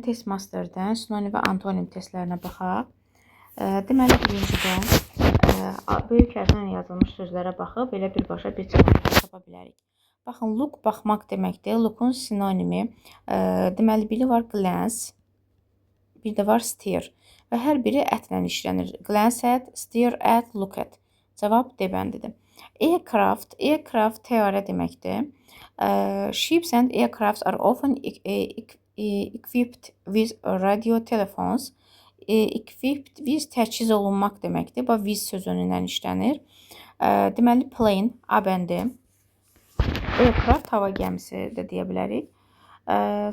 Test Master'dən sinonim və antonim testlərinə baxaq. Deməli, birincidə böyük hərflə yazılmış sözlərə baxıb elə birbaşa bir cavabı tapa bilərik. Baxın, look baxmaq deməkdir. Look'un sinonimi, deməli, biri var glance, bir də var stare və hər biri ətlə işlənir. Glance at, stare at, look at. Cavab D bəndidir. Aircraft təyyarə deməkdir. Ships and aircrafts are often equipped with radio telephones. Equipped with təchiz olunmaq deməkdir. Bu with sözündən işlənir. Deməli, plane A bəndi. Aircraft hava gəmisi də deyə bilərik.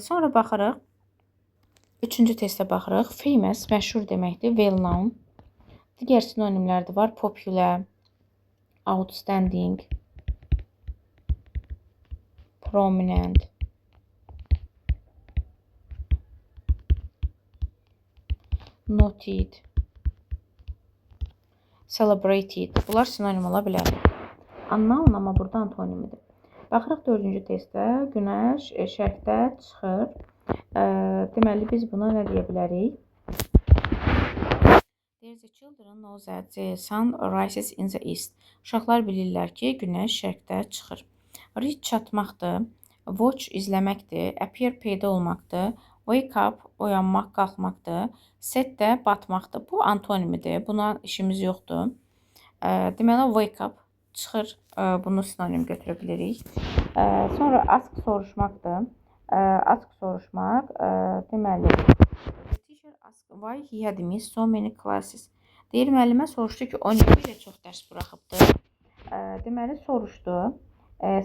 Sonra baxırıq. Üçüncü testə baxırıq. Famous məşhur deməkdir. Well known. Digər sinonimlər də var. Popular, outstanding, prominent, noted, celebrated. Bunlar sinonim ola bilər. Unknown amma burada antonimidir. Baxırıq dördüncü testdə. Günəş şərqdə çıxır. Deməli, biz buna nə deyə bilərik? There's a children know that the sun rises in the east. Uşaqlar bilirlər ki, günəş şərqdə çıxır. Reach çatmaqdır. Watch izləməkdir. Appear peyda olmaqdır. Wake up oyanmaq, qalxmaqdır. Set də batmaqdır. Bu antonimidir. Buna işimiz yoxdur. Deməli, wake up çıxır. Bunu sinonim götürə bilirik. Sonra ask soruşmaqdır. Ask soruşmaq. Deməli, teacher asked why he had missed so many classes. Deyir, müəllimə soruşdu ki, o niyə belə çox dərs buraxıbdır? Deməli, soruşdu.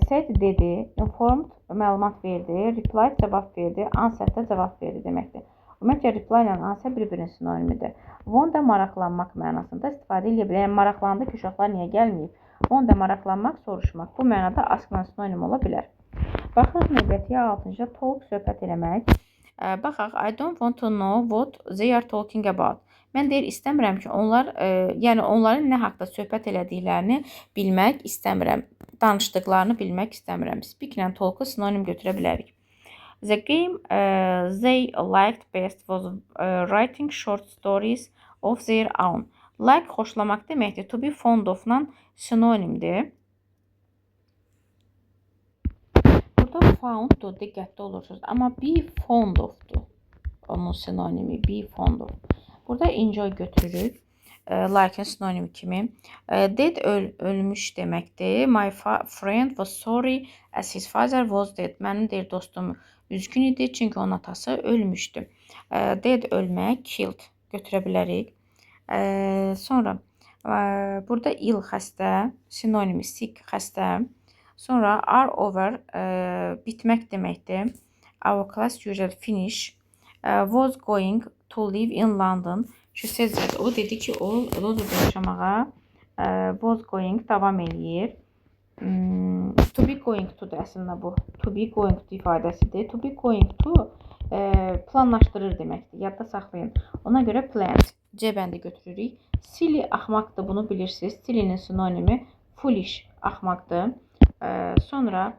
Said dedi, informed məlumat verdi, replied cavab verdi, answer də cavab verdi deməkdir. Ümumiyyətlə, reply ilə answer bir-birinin sinonimidir. Wonder maraqlanmaq mənasında istifadə edə bilər. Yəni, maraqlandı ki, uşaqlar niyə gəlməyib? Wonder maraqlanmaq, soruşmaq. Bu mənada askla sinonim ola bilər. Baxırıq növbətiyə 6-cı talk, söhbət eləmək. Baxaq, I don't want to know what they are talking about. Mən deyir, istəmirəm ki, yəni onların nə haqda söhbət elədiklərini bilmək istəmirəm. Danışdıqlarını bilmək istəmirəm. Speak ilə talk-u sinonim götürə bilərik. The game they liked best was writing short stories of their own. Like xoşlamaq deməkdir. To be fond of-la sinonimdir. Burada found-dur, diqqətli olursunuz. Amma be fond of-dur. Onun sinonimi be fond of. Burada enjoy götürürük. Like-in sinonimi kimi. Dead ölmüş deməkdir. My friend was sorry as his father was dead. Mənim deyir dostum üzgün idi, çünki onun atası ölmüşdü. Dead ölmək, killed götürə bilərik. Sonra burada ill xəstə, sinonimi sick xəstə. Sonra are over bitmək deməkdir. Our class usually finish. Was going to live in London. Şu sözcük, o dedi ki, o Londonda yaşamağa was going davam eləyir. To be going to da əslində bu. To be going to ifadəsidir. To be going to planlaşdırır deməkdir. Yadda saxlayın. Ona görə planned. C bəndi götürürük. Silly axmaqdır, bunu bilirsiniz. Silly'nin sinonimi foolish axmaqdır. Sonra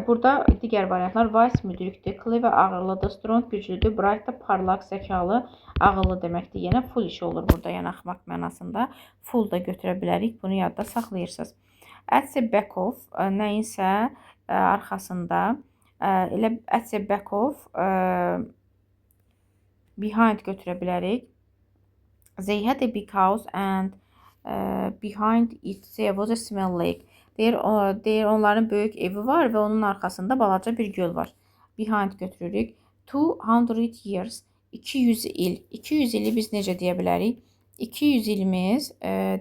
burada digər variantlar wise müdrikdir, clever ağıllıdır, strong güclüdür, bright da parlaq, zəkalı, ağıllı deməkdir. Yenə foolish olur burada, yəni axmaq mənasında. Fool da götürə bilərik, bunu yadda saxlayırsınız. At the back of nəyinsə arxasında, elə at the back of behind götürə bilərik. They had a big house and behind it there was a small lake. Deyir, onların böyük evi var və onun arxasında balaca bir göl var. Behind götürürük. 200 years, 200 il. 200 ili biz necə deyə bilərik? 200 ilimiz,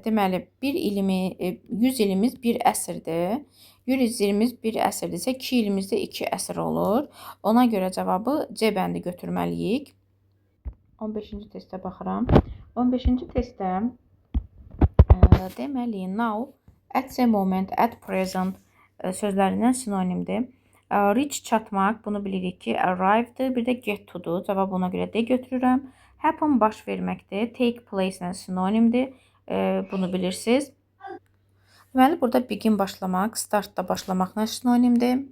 deməli, 100 ilimiz 1 əsrdir. 100 ilimiz 1 əsrdirsə, 2 ilimizdə 2 əsr olur. Ona görə cavabı C bəndi götürməliyik. 15-ci testə baxıram. 15-ci testdə deməli, now, at the moment, at present sözlərindən sinonimdir. Reach çatmaq, bunu bilirik ki, arrive'dır, bir də get to'dur. Cavab ona görə D götürürəm. Happen baş verməkdir, take place ilə sinonimdir. Bunu bilirsiniz. Deməli, burada begin başlamaq, start da başlamaqla sinonimdir.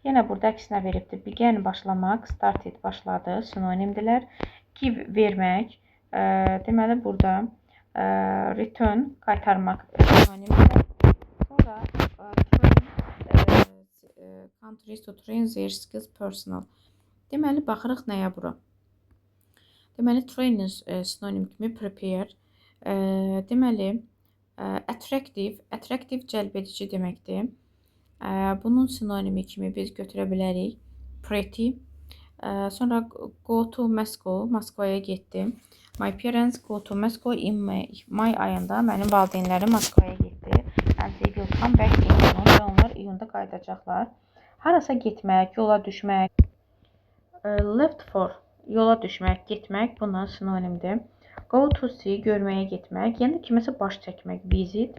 Yenə burada əksinə veribdir. Begin başlamaq, started başladı, sinonimdirlər. Give vermək, deməli burada return qaytarmaq sinonimdir. Sonra train countries to train their skills personal. Deməli baxırıq nəyə bura. Deməli train sinonim kimi prepare. Deməli attractive cəlb edici deməkdir. Bunun sinonimi kimi biz götürə bilərik pretty. Sonra go to Moscow, Moskvaya getdim. My parents go to Moscow in May ayında mənim valideynlərim Moskvaya getdi. And they will come back in June və onlar iyunda qayıdacaqlar. Harasa getmək, yola düşmək. Left for yola düşmək, getmək buna sinonimdir. Go to see görməyə getmək, yəni kiməsə baş çəkmək, visit.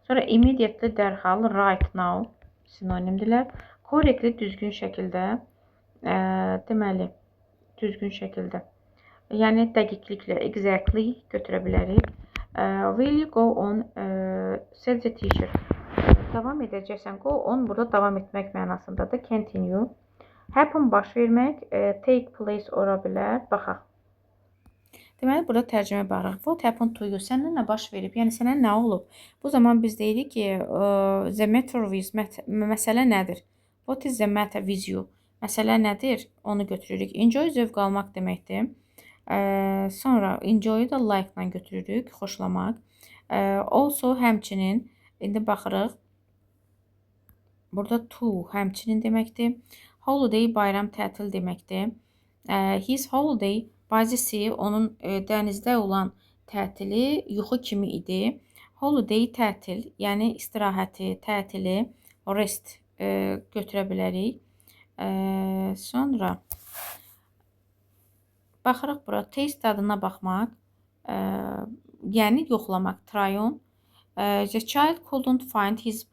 Sonra immediately dərhal, right now sinonimdirlər. Correctly düzgün şəkildə, deməli düzgün şəkildə. Yəni dəqiqliklə exactly götürə bilərik. Will you go on said the teacher. Davam edəcəksən. Go on burada davam etmək mənasındadır. Continue. Happen baş vermək, take place ola bilər. Baxaq. Deməli, burada tərcümə baxırıq. What happened to you? Səndə nə baş verib? Yəni, sənə nə olub? Bu zaman biz deyirik ki, the matter with, məsələ nədir? What is the matter with you? Məsələ nədir? Onu götürürük. Enjoy zövq almaq deməkdir. Sonra enjoy-u da like-la götürürük, xoşlamaq. Also, həmçinin, indi baxırıq. Burada to, həmçinin deməkdir. Holiday, bayram, tətil deməkdir. His holiday, bazisi onun dənizdə olan tətili yuxu kimi idi. Holiday tətil, yəni istirahəti, tətili, rest götürə bilərik. Sonra baxırıq bura taste dadına baxmaq, yəni yoxlamaq, try on. The child couldn't find his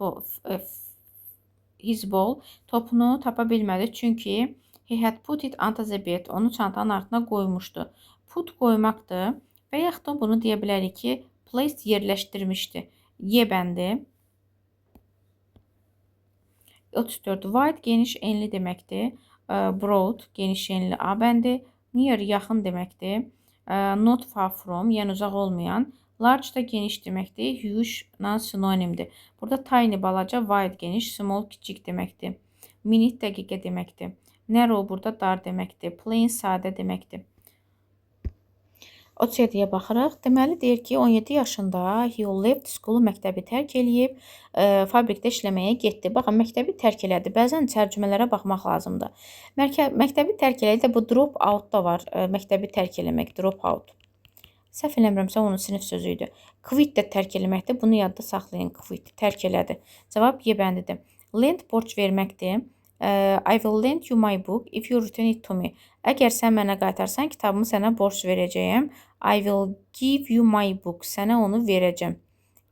ball, topunu tapa bilmədi çünki he had put it under the bed, onu çantanın altına qoymuşdu. Put qoymaqdır və yaxud da bunu deyə bilərik ki, placed yerləşdirmişdi. Y bəndi. 34. Wide geniş enli deməkdir. Broad geniş enli A bəndi. Near yaxın deməkdir. Not far from yəni uzaq olmayan. Large da geniş deməkdir. Huge sinonimdir. Burada tiny balaca, wide geniş, small kiçik deməkdir. Minute dəqiqə deməkdir. Narrow burada dar deməkdir. Plain sadə deməkdir. 37-yə baxırıq. Deməli deyir ki, 17 yaşında he left school, məktəbi tərk eləyib, fabrikdə işləməyə getdi. Baxın, məktəbi tərk elədi. Bəzən tərcümələrə baxmaq lazımdır. Məktəbi tərk elədi də bu drop out da var. Məktəbi tərk eləmək, drop out. Səhv eləmirəmsə onun sinif sözü idi. Quit də tərk eləməkdir. Bunu yadda saxlayın. Quit tərk elədi. Cavab Y bəndidir. Lend borc verməkdir. I will lend you my book if you return it to me. Əgər sən mənə qaytarsan, kitabımı sənə borc verəcəyəm. I will give you my book. Sənə onu verəcəm.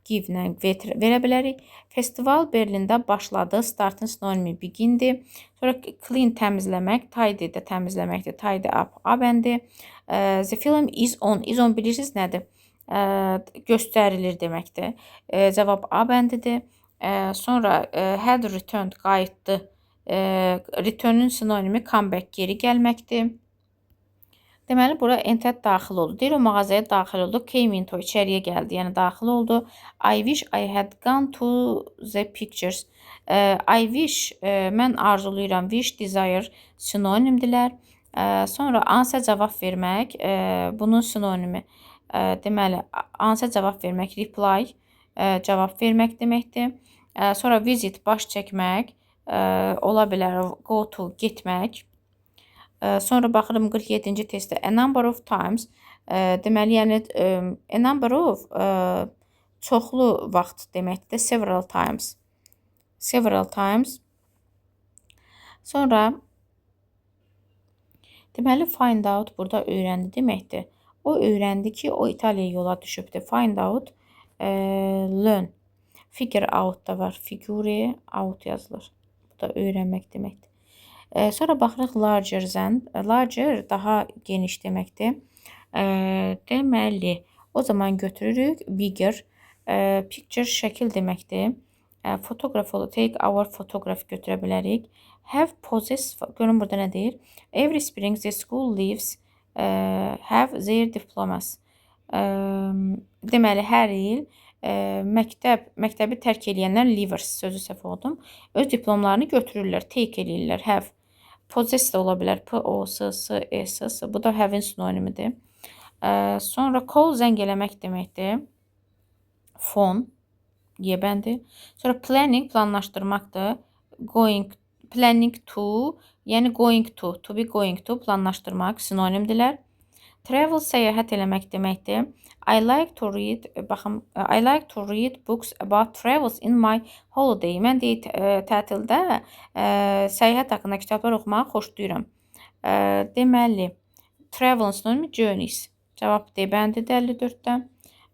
Give-nə verə bilərik. Festival Berlində başladı. Startın sinonimi begindir. Sonra clean təmizləmək, tidy də təmizləməkdir. Tidy up A bəndi. The film is on. Is on bilirsiniz nədir? Göstərilir deməkdir. Cavab A bəndidir. Sonra had returned qayıtdı. Return'ün sinonimi comeback geri gəlməkdir. Deməli, bura entered daxil oldu. Deyir, o mağazaya daxil oldu. Came into içəriyə gəldi, yəni daxil oldu. I wish I had gone to the pictures. I wish, mən arzuluyuram. Wish, desire sinonimdirlər. Sonra answer cavab vermək, bunun sinonimi. Deməli, answer cavab vermək, reply cavab vermək deməkdir. Sonra visit baş çəkmək, ola bilər go to getmək. Sonra baxırım 47-ci testdə a number of times, deməli, yəni a number of çoxlu vaxt deməkdir. Several times. Several times. Sonra deməli find out burada öyrəndi deməkdir. O öyrəndi ki, o İtaliyaya yola düşübdür. Find out, learn. Figure out da var. Figure out yazılır. Bu da öyrənmək deməkdir. Sonra baxırıq larger than. Larger daha geniş deməkdir. Deməli, o zaman götürürük bigger. Picture şəkil deməkdir. Photograph olur. Take our photograph götürə bilərik. Have possess, görün burada nə deyir? Every spring the school leaves have their diplomas. Deməli, hər il məktəbi tərk edənlər leavers sözü səhv oldum. Öz diplomlarını götürürlər, take eləyirlər, have. Possess də ola bilər, P-O-S-S-E-S-S. Bu da have-in sinonimidir. Sonra call zəng eləmək deməkdir. Phone yebəndir. Sonra planning planlaşdırmaqdır. Planning to, yəni going to be going to, planlaşdırmaq sinonimdirlər. Travel səyahət eləmək deməkdir. I like to read books about travels in my holiday. Mən tətildə səyahət haqqında kitablar oxumağı xoşlayıram. Deməli, travel sinonimi journeys. Cavab D bəndidir 54-dən.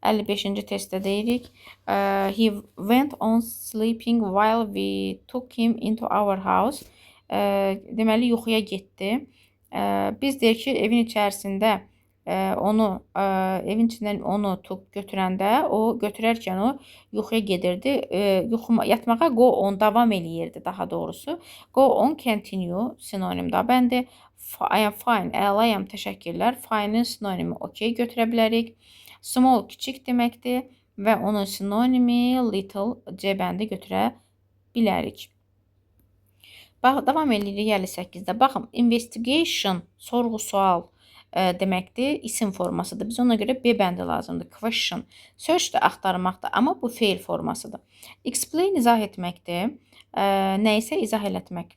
55-ci testdə deyirik. He went on sleeping while we took him into our house. Deməli, yuxuya getdi. Biz deyək ki, evin içərisində evin içindən onu götürəndə, götürərkən o yuxuya gedirdi. Yatmağa go on, davam eləyirdi daha doğrusu. Go on, continue sinonimdir. Bəndi I am fine, əlayam, təşəkkürlər. Fine'in sinonimi okey götürə bilərik. Small kiçik deməkdir və onun sinonimi little, C bəndi götürə bilərik. Davam edirik 58-də. Baxın, investigation, sorğu-sual deməkdir, isim formasıdır. Biz ona görə B bəndi lazımdır. Question, search də axtarmaqdır, amma bu fail formasıdır. Explain, izah etməkdir. Nə isə izah elətmək.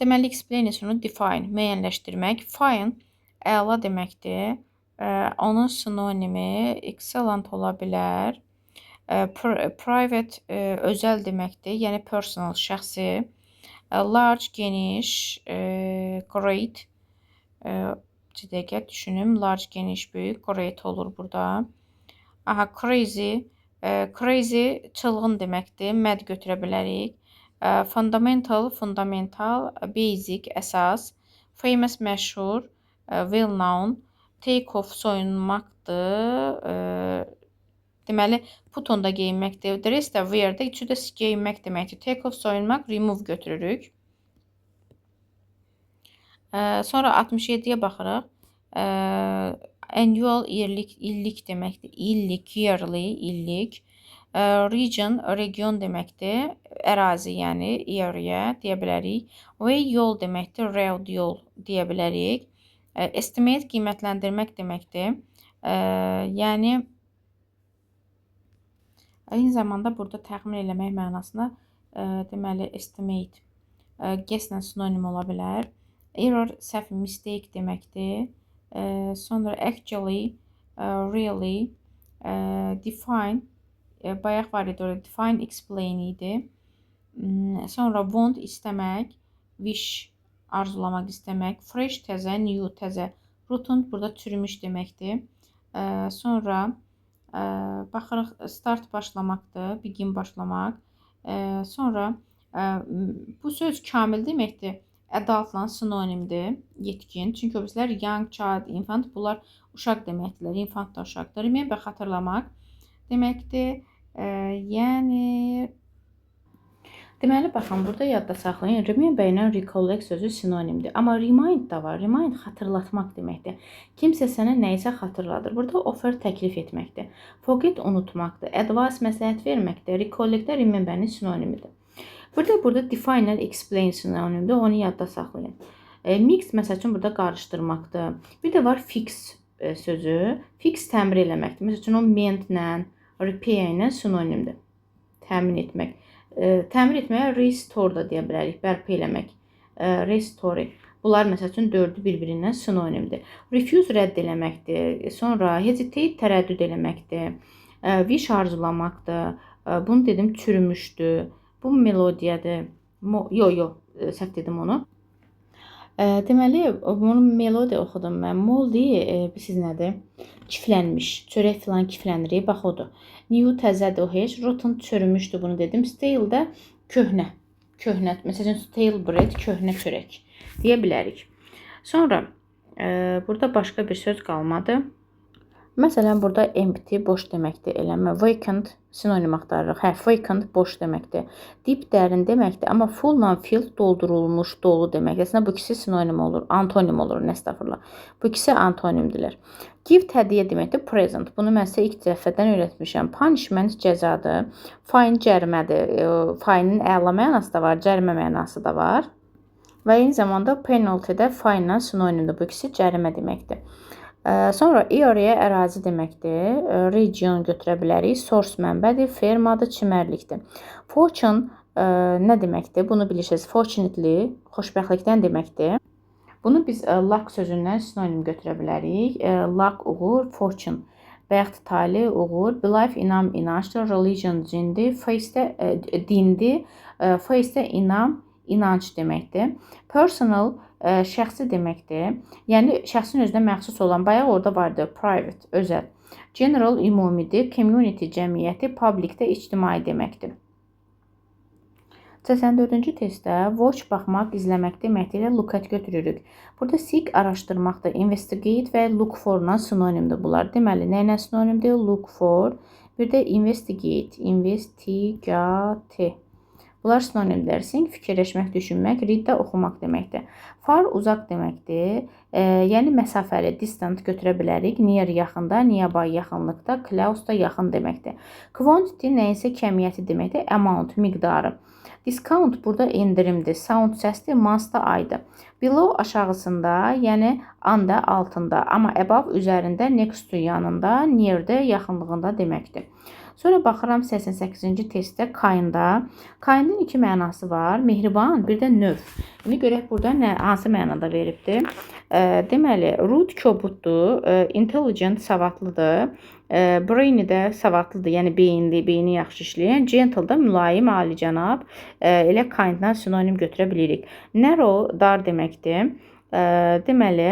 Deməli, explain sonu define, müəyyənləşdirmək. Fine, əla deməkdir. Onun sinonimi excellent ola bilər. Private, özəl deməkdir, yəni personal, şəxsi. Large, geniş, great. Bir dəqiqə düşünüm. Large, geniş, böyük, great olur burada. Crazy. Crazy, çılğın deməkdir. Mad götürə bilərik. Fundamental, basic, əsas. Famous, məşhur. Well known. Take off, soyunmaqdır. Deməli, put on da geyinməkdir. Dress də, wear də, üçü də geyinmək deməkdir. Take off, soyunmaq, remove götürürük. Sonra 67-yə baxırıq. Annual, illik deməkdir. İllik, yearly, illik. Region, region deməkdir. Ərazi, yəni area deyə bilərik. Way, yol deməkdir. Road, yol deyə bilərik. Estimate, qiymətləndirmək deməkdir. Yəni, eyni zamanda burada təxmin eləmək mənasında deməli, estimate, guess-lə sinonim ola bilər. Error, səhv, mistake deməkdir. Sonra actually, really, define, bayaq var idi orada, define, explain idi. Sonra want, istəmək, wish, arzulamaq, istəmək. Fresh, təzə, new, təzə. Rotten, burada çürümüş deməkdir. Sonra baxırıq, start başlamaqdır, begin başlamaq. Sonra bu söz kamil deməkdir. Adultla sinonimdir, yetkin. Çünki o bizlər young, child, infant, bunlar uşaq deməkdirlər. Infant da uşaqdır. Remember, xatırlamaq deməkdir. Yəni, deməli, baxın, burada yadda saxlayın. Remember ilə recollect sözü sinonimdir. Amma remind da var. Remind xatırlatmaq deməkdir. Kimsə sənə nəyisə xatırladır. Burada offer təklif etməkdir. Forget unutmaqdır. Advice məsləhət verməkdir. Recollect də remember-nin sinonimidir. Burada define ilə explain sinonimdir. Onu yadda saxlayın. Mix, məsəl üçün, burada qarışdırmaqdır. Bir də var fix sözü. Fix təmir eləməkdir. Məsəl üçün, o mend-lə, repair ilə sinonimdir. Təmin etmək. Təmir etməyə restore da deyə bilərik, bərpa eləmək. Restore. Bunlar məsəl üçün 4-ü bir-birindən sinonimdir. Refuse rədd eləməkdir. Sonra hesitate tərəddüd eləməkdir. Wish arzulamaqdır. Bunu dedim çürümüşdür. Bu melodiyadır. Səhv dedim onu. Deməli, bunu melodiya oxudum mən. Moldi, siz nədir? Kiflənmiş. Çörək filan kiflənir. Bax, odur. New, təzədir o heç. Rotten, çürümüşdür, bunu dedim. Stale də köhnə. Köhnə. Məsələn, stale bread, köhnə çörək deyə bilərik. Sonra, burada başqa bir söz qalmadı. Məsələn, burada empty boş deməkdir, eləmi? Vacant sinonim axtarırıq. Hə, vacant boş deməkdir. Deep dərin deməkdir, amma full-la filled doldurulmuş, dolu deməkdir. Əslində bu ikisi sinonim olur, antonim olur, nəstəğfurullah. Bu ikisi antonimdirlər. Gift hədiyyə deməkdir, present. Bunu mən sizə ilk dəfədən öyrətmişəm. Punishment cəzadır. Fine cərimədir. Fine'in əla mənası da var, cərimə mənası da var. Və eyni zamanda penalty də fine-la sinonimdir. Bu ikisi cərimə deməkdir. Sonra area ərazi deməkdir. Region götürə bilərik. Source mənbədir, fermadır, çimərlikdir. Fortune nə deməkdir? Bunu bilirsiniz. Fortunately, xoşbəxtlikdən deməkdir. Bunu biz luck sözündən sinonim götürə bilərik. Luck uğur, fortune və yaxud tali uğur, belief inam, inancdır, religion cindir, faith də dindir, faith də inam, inanc deməkdir. Personal şəxsi deməkdir. Yəni şəxsin özünə məxsus olan, bayaq orada vardı, private, özəl. General ümumidir, community cəmiyyəti, public də ictimai deməkdir. 84-cü testdə watch baxmaq, izləmək deməkdir, look at götürürük. Burada seek araşdırmaqdır, investigate və look for-la sinonimdir bunlar. Deməli, nə ilə sinonimdir? Look for. Bir də investigate, investigate. Bunlar sinonimlər. Think, fikirləşmək, düşünmək, read də oxumaq deməkdir. Far, uzaq deməkdir. Yəni məsafəli, distant götürə bilərik. Near, yaxında, nearby, yaxınlıqda, close da yaxın deməkdir. Quantity nəyinsə kəmiyyəti deməkdir. Amount, miqdarı. Discount burada endirimdir. Sound səsdir, month da aydır. Below aşağısında, yəni under altında, amma above üzərində, next to yanında, near də yaxınlığında deməkdir. Sonra baxıram 88-ci testdə kind-a. Kind-in iki mənası var. Mehriban, bir də növ. İndi görək burada hansı mənada veribdir. Deməli, rude kobuddur, intelligent savadlıdır, brainy də savadlıdır, yəni beyinli, beyni yaxşı işləyən, gentle da mülayim, alicənab, elə kind-dan sinonim götürə bilirik. Narrow, dar deməkdir. Deməli,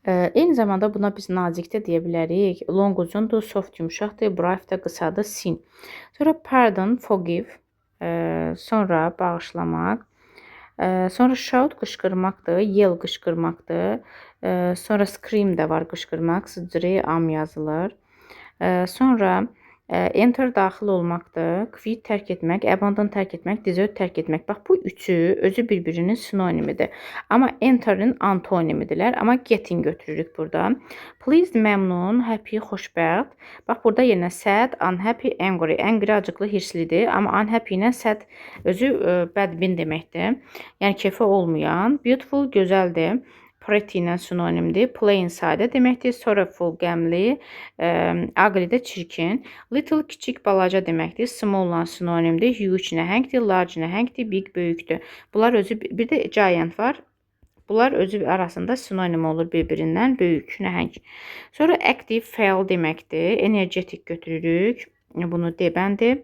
eyni zamanda buna biz nazik də deyə bilərik. Long uzundur, soft yumşaqdır, brief də qısadır, sin. Sonra pardon, forgive, sonra bağışlamaq. Sonra shout qışqırmaqdır, yell qışqırmaqdır. Sonra scream də var qışqırmaq, sıcırı, am yazılır. Sonra enter daxil olmaqdır, quit tərk etmək, abandon tərk etmək, desert tərk etmək. Bax, bu üçü özü bir-birinin sinonimidir. Amma enterin antonimidirlər. Amma getting götürürük burada. Pleased, məmnun, happy, xoşbəxt. Bax, burada yenə sad, unhappy, angry. Angry acıqlı, hirslidir. Amma unhappy ilə sad özü bədbin deməkdir. Yəni kefi olmayan. Beautiful, gözəldir. Pretty ilə sinonimdir. Plain, sadə deməkdir. Sorrowful, qəmli. Ugly də çirkin. Little, kiçik, balaca deməkdir. Small ilə sinonimdir. Huge, nəhəngdir. Large, nəhəngdir. Big, böyükdür. Bunlar özü, bir də giant var. Bunlar özü arasında sinonim olur bir-birindən. Böyük, nəhəng. Sonra active, fail deməkdir. Energetic götürürük. Bunu debəndir.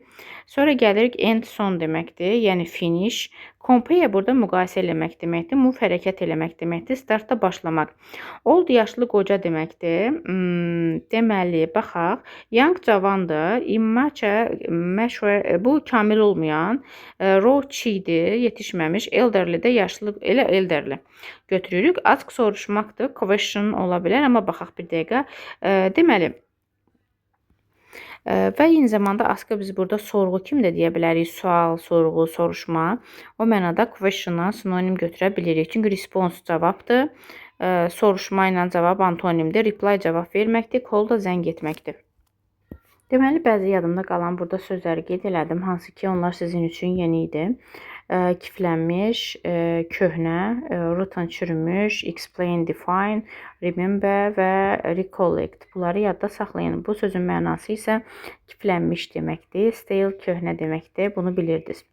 Sonra gəlirik end, son deməkdir. Yəni finish. Compare burada müqayisə eləmək deməkdir. Move, hərəkət eləmək deməkdir. Startda başlamaq. Old, yaşlı, qoca deməkdir. Deməli, baxaq. Young, cavandır. Immature, bu kamil olmayan. Raw, çiğdir, yetişməmiş. Elderly də yaşlı, elə elderly götürürük. Ask, soruşmaqdır. Question ola bilər, amma baxaq bir dəqiqə. Deməli, və eyni zamanda askı biz burada sorğu kimi də deyə bilərik. Sual, sorğu, soruşma. O mənada question-a sinonim götürə bilirik. Çünki response cavabdır. Soruşma ilə cavab antonimdir. Reply cavab verməkdir. Call da zəng etməkdir. Deməli, bəzi yadımda qalan burada sözləri qeyd elədim. Hansı ki, onlar sizin üçün yeni idi. Kiflənmiş, köhnə, rotten çürümüş, explain, define, remember və recollect. Bunları yadda saxlayın. Bu sözün mənası isə kiflənmiş deməkdir. Stale, köhnə deməkdir. Bunu bilirdiniz.